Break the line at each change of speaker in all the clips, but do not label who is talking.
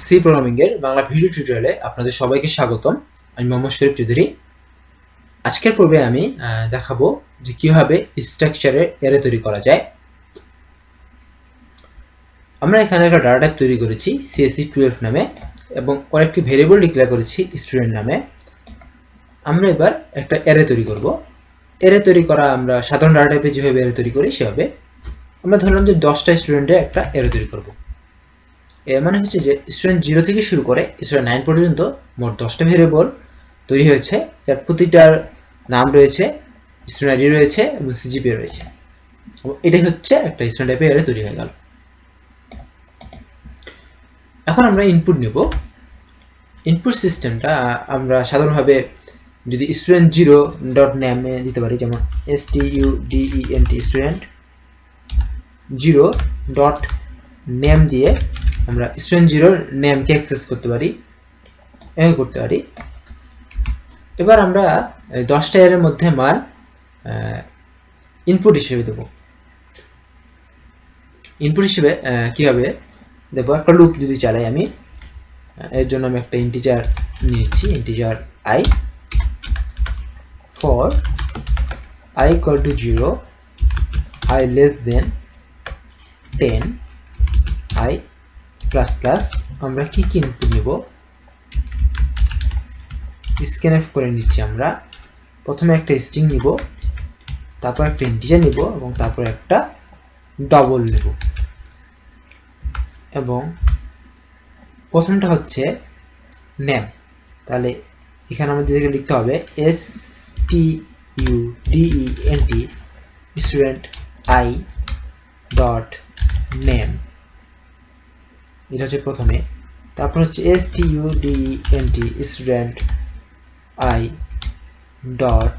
C programming এর Bangla video টিউটোরিয়ালে আপনাদের সবাইকে স্বাগতম। আমি মোহাম্মদ শরীফ চৌধুরী। আজকের পর্বে আমি দেখাবো যে কিভাবে স্ট্রাকচারে অ্যারে তৈরি করা যায়। আমরা এখানে একটা ডাটা টাইপ তৈরি করেছি CSE12 নামে এবং কয়েকটি ভেরিয়েবল ডিক্লেয়ার করেছি স্টুডেন্ট নামে। আমরা এবার একটা অ্যারে তৈরি করব। অ্যারে তৈরি করা আমরা সাধারণ ডাটা টাইপে যেভাবে অ্যারে তৈরি করি সেভাবে আমরা ধরলাম যে 10টা স্টুডেন্টের একটা অ্যারে তৈরি করব। এর মানে হচ্ছে যে স্টুডেন্ট 0 থেকে শুরু করে স্টুডেন্ট 9 পর্যন্ত মোট 10টা ভেরিয়েবল তৈরি হয়েছে, যার প্রতিটার নাম রয়েছে, স্টুডেন্ট আইডি রয়েছে এবং সিজিপিএ রয়েছে। এটাই হচ্ছে একটা স্টুডেন্ট টাইপের অ্যারে তৈরি হয়ে গেল। এখন আমরা ইনপুট নেব। ইনপুট সিস্টেমটা আমরা সাধারণভাবে যদি স্টুডেন্ট 0 ডট নেমে দিতে পারি, যেমন STUDENT স্টুডেন্ট 0 ডট নেম দিয়ে আমরা স্টুডেন্ট 0 নেমকে অ্যাক্সেস করতে পারি, এভাবে করতে পারি। এবার আমরা 10টা এর মধ্যে মান ইনপুট হিসেবে দেব। ইনপুট হিসেবে কিভাবে দেব, একটা লুপ যদি চালাই আমি, এর জন্য আমি একটা ইন্টিজার নিয়েছি, integer I for I equal to 0, I less than 10, I plus plus। আমরা কি কি ইনপুট নেব স্ক্যানএফ করে নিচ্ছি। আমরা প্রথমে একটা স্ট্রিং নিব, তারপর একটা ইন্টিজার নিব এবং তারপর একটা ডবল নেব। এবং প্রথমটা হচ্ছে নেম, তাহলে এখানে আমাদের লিখতে হবে STUDENT student I dot name, এটা হচ্ছে প্রথমে। তারপর হচ্ছে STUDENT student I dot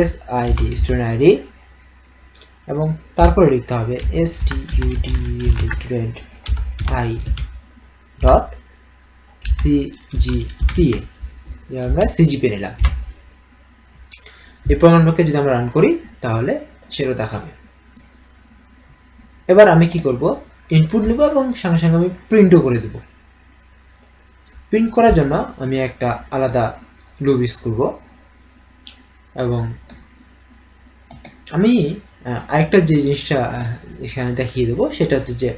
SID student ID, এবং তারপরে লিখতে হবে STUDENT student I dot CGPA, আমরা CGPA নিলাম। এই প্রোগ্রামটাকে যদি আমরা রান করি তাহলে সেটা দেখাবে। এবার আমি কি করব, ইনপুট নেব এবং সঙ্গে সঙ্গে আমি প্রিন্টও করে দেব। প্রিন্ট করার জন্য আমি একটা আলাদা লুপ ইউজ করব এবং আমি আরেকটা যে জিনিসটা এখানে দেখিয়ে দেবো সেটা হচ্ছে যে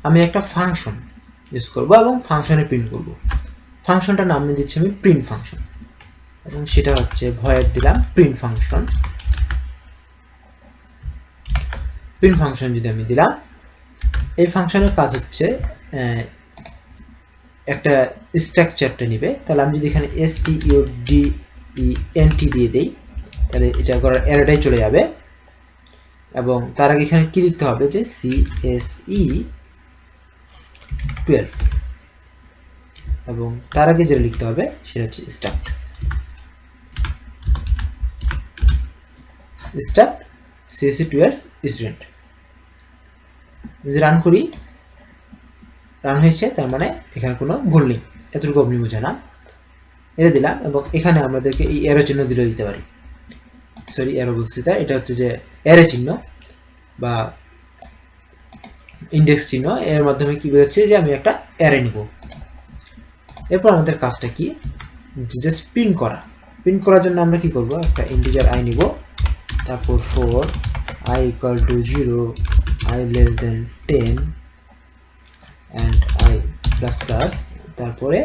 আমি একটা ফাংশন ইউজ করব এবং ফাংশনে প্রিন্ট করব। ফাংশনটার নাম দিচ্ছি আমি প্রিন্ট ফাংশন এবং সেটা হচ্ছে ভয়েড দিলাম প্রিন্ট ফাংশন। প্রিন্ট ফাংশন যদি আমি দিলাম, এই ফাংশনের কাজ হচ্ছে একটা স্ট্রাকচারটা নিবে। তাহলে আমি যদি এখানে STUDENT দিয়ে দেই তাহলে এটা করার অ্যারেটাই চলে যাবে। এবং তার আগে এখানে কি লিখতে হবে যে CSE12 এবং তার আগে যেটা লিখতে হবে সেটা হচ্ছে স্টার্ট CSE12 স্টুডেন্ট। যদি রান করি, রান হয়েছে, তার মানে এখানে কোনো ভুল নেই, এতটুকু আপনি বুঝে না। এটা দিলাম এবং এখানে আমাদেরকে এই অ্যারো চিহ্ন দিলে দিতে পারি, সরি অ্যারো বলছি তা, এটা হচ্ছে যে অ্যারে চিহ্ন বা ইন্ডেক্স চিহ্ন। এর মাধ্যমে কি বোঝাচ্ছে যে আমি একটা অ্যারে নিব। এরপর আমাদের কাজটা কি, জাস্ট প্রিন্ট করা। প্রিন্ট করার জন্য আমরা কি করব, একটা ইন্টিজার I নিব, তারপর for I equal to 0, I less than 10 and I plus plus, তারপরে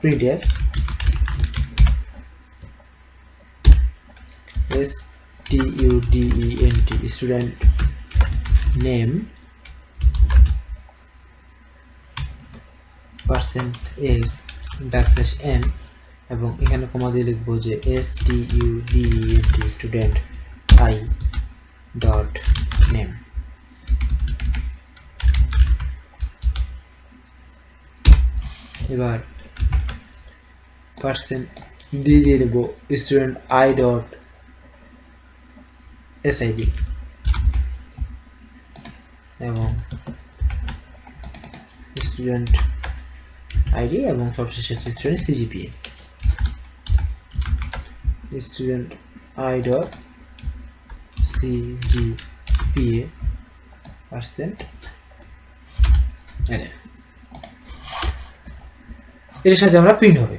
printf STUDENT student name %n এবং এখানে কমা দিয়ে লিখবো যে STUDENT student I dot name. এবার % দিয়ে দেব স্টুডেন্ট I ডট SID এবং স্টুডেন্ট আইডি এবং সবশেষে হচ্ছে student CGPA, student I dot CGPA %, এটার সাথে আমরা প্রিন্ট হবে,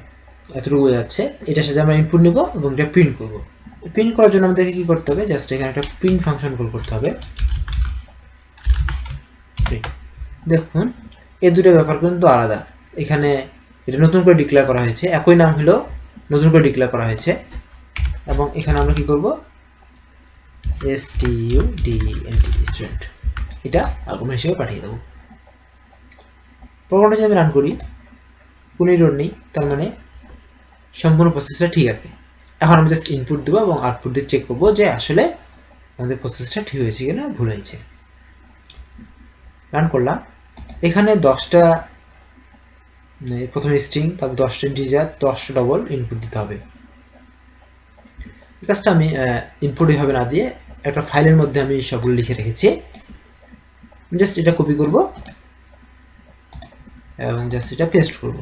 এতটুকু যাচ্ছে। এটার সাথে আমরা ইনপুট নিব এবং এটা প্রিন্ট করব। প্রিন্ট করার জন্য আমাদেরকে কি করতে হবে, জাস্ট এখানে একটা প্রিন্ট ফাংশন কল করতে হবে। দেখুন এই দুটো ব্যাপার কিন্তু আলাদা। এখানে এটা নতুন করে ডিক্লেয়ার করা হয়েছে, একই নাম হলো নতুন করে ডিক্লেয়ার করা হয়েছে। এবং এখানে আমরা কি করব, স্টুডেন্ট এটা আর্গুমেন্ট হিসেবে পাঠিয়ে দেবো। প্রোগ্রামটা যদি আমি রান করি, কোনো এরর নেই, তার মানে সম্পূর্ণ প্রসেসটা ঠিক আছে। এখন আমি জাস্ট ইনপুট দেবো এবং আউটপুট দিয়ে চেক করবো যে আসলে আমাদের প্রসেসটা ঠিক হয়েছে কিনা ভুল হয়েছে। রান করলাম। এখানে 10টা প্রথমে স্ট্রিং, তারপর 10টা ইন্টিজার, 10টা ডবল ইনপুট দিতে হবে। এই কাজটা আমি ইনপুট এভাবে না দিয়ে একটা ফাইলের মধ্যে আমি সবগুলো লিখে রেখেছি। জাস্ট এটা কপি করব এবং জাস্ট এটা পেস্ট করব।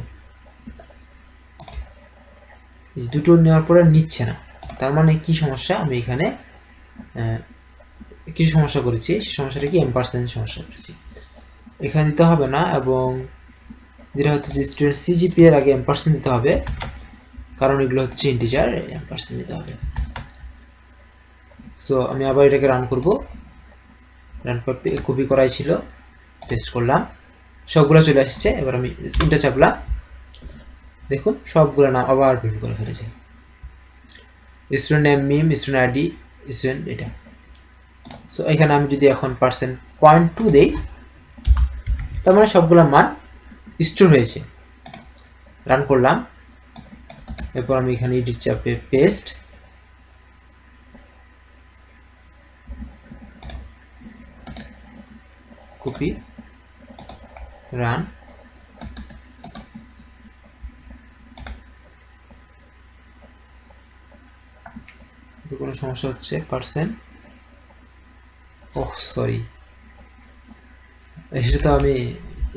দুটো নেওয়ার পরে নিচ্ছে না, তার মানে কি সমস্যা, আমি এখানে কিছু সমস্যা করেছি। সেই সমস্যাটা কি, এম্পারসেন্ট সমস্যা করেছি। এখানে দিতে হবে না, এবং যেটা হচ্ছে যে স্টুডেন্ট সিজিপি এর আগে এম্পারসেন্ট দিতে হবে, কারণ এগুলো হচ্ছে ইন্টিজার, এম্পারসেন্ট দিতে হবে। সো আমি আবার এটাকে রান করব। রান করতে কপি করাই ছিল, পেস্ট করলাম, সবগুলো চলে আসছে। এবার আমি এন্টার চাপলাম, দেখুন সবগুলো নাম আবার প্রিন্ট করে ফেলেছে। স্টুডেন্ট নেম মিম, স্টুডেন্ট আইডি, স্টুডেন্ট এটা। সো এখানে আমি যদি এখন %.2 দেই, তার মানে সবগুলো মান স্টোর হয়েছে। রান করলাম। এরপর আমি এখানে এডিট চাপে পেস্ট, কপি, রান। কোনো সমস্যা হচ্ছে পার্সেন্ট, ওহ সরি, এটা তো আমি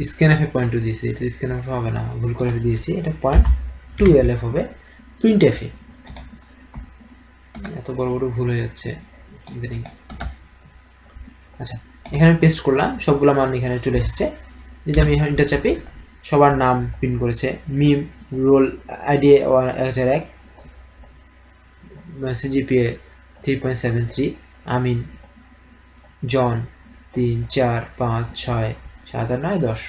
স্ক্যানএফে .2 দিয়েছি, এটা স্ক্যানএফ হবে না, ভুল করে দিয়েছি। এটা .2lf হবে printf এ। এত বড় বড় ভুল হয়ে যাচ্ছে। আচ্ছা, এখানে পেস্ট করলাম, সবগুলো মান এখানে চলে এসেছে। যদি আমি এন্টার চাপি, সবার নাম প্রিন্ট করেছে। মিম, রোল আইডি 1001, সিজিপিএ 3.73, আমিন, জন 3, 4, 5, 6, 7, 8, 9, 10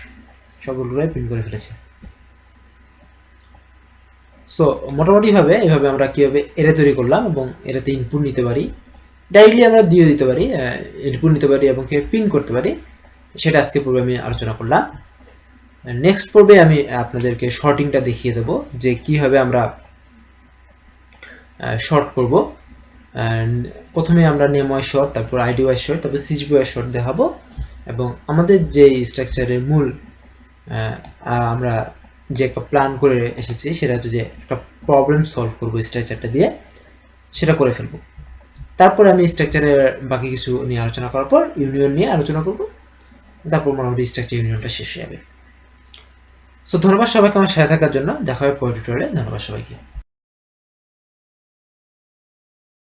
সবগুলোই প্রিন্ট করে ফেলেছে। সো মোটামুটি ভাবে এইভাবে আমরা কিভাবে এরে তৈরি করলাম এবং এটাতে ইনপুট নিতে পারি, ডাইরেক্টলি আমরা দিয়ে দিতে পারি, ইনপুট নিতে পারি এবং কিভাবে প্রিন্ট করতে পারি, সেটা আজকে পূর্বে আমি আলোচনা করলাম। নেক্সট পর্বে আমি আপনাদেরকে শর্টিংটা দেখিয়ে দেব, যে কিভাবে আমরা শর্ট করব। প্রথমে আমরা নেম ওয়াইজ শর্ট, তারপর আইডি ওয়াইজ শর্ট, তারপর সিজিপি ওয়াইজ শর্ট দেখাবো। এবং আমাদের যে স্ট্রাকচারের মূল আমরা যে একটা প্ল্যান করে এসেছি, সেটা হচ্ছে যে একটা প্রবলেম সলভ করবো স্ট্রাকচারটা দিয়ে, সেটা করে ফেলবো। তারপরে আমি স্ট্রাকচারের বাকি কিছু নিয়ে আলোচনা করার পর ইউনিয়ন নিয়ে আলোচনা করব, তারপর মোটামুটি স্ট্রাকচার ইউনিয়নটা শেষ হয়ে যাবে। সো ধন্যবাদ সবাইকে আমার সাথে থাকার জন্য। দেখা হবে পরের টিউটোরিয়ালে। ধন্যবাদ সবাইকে।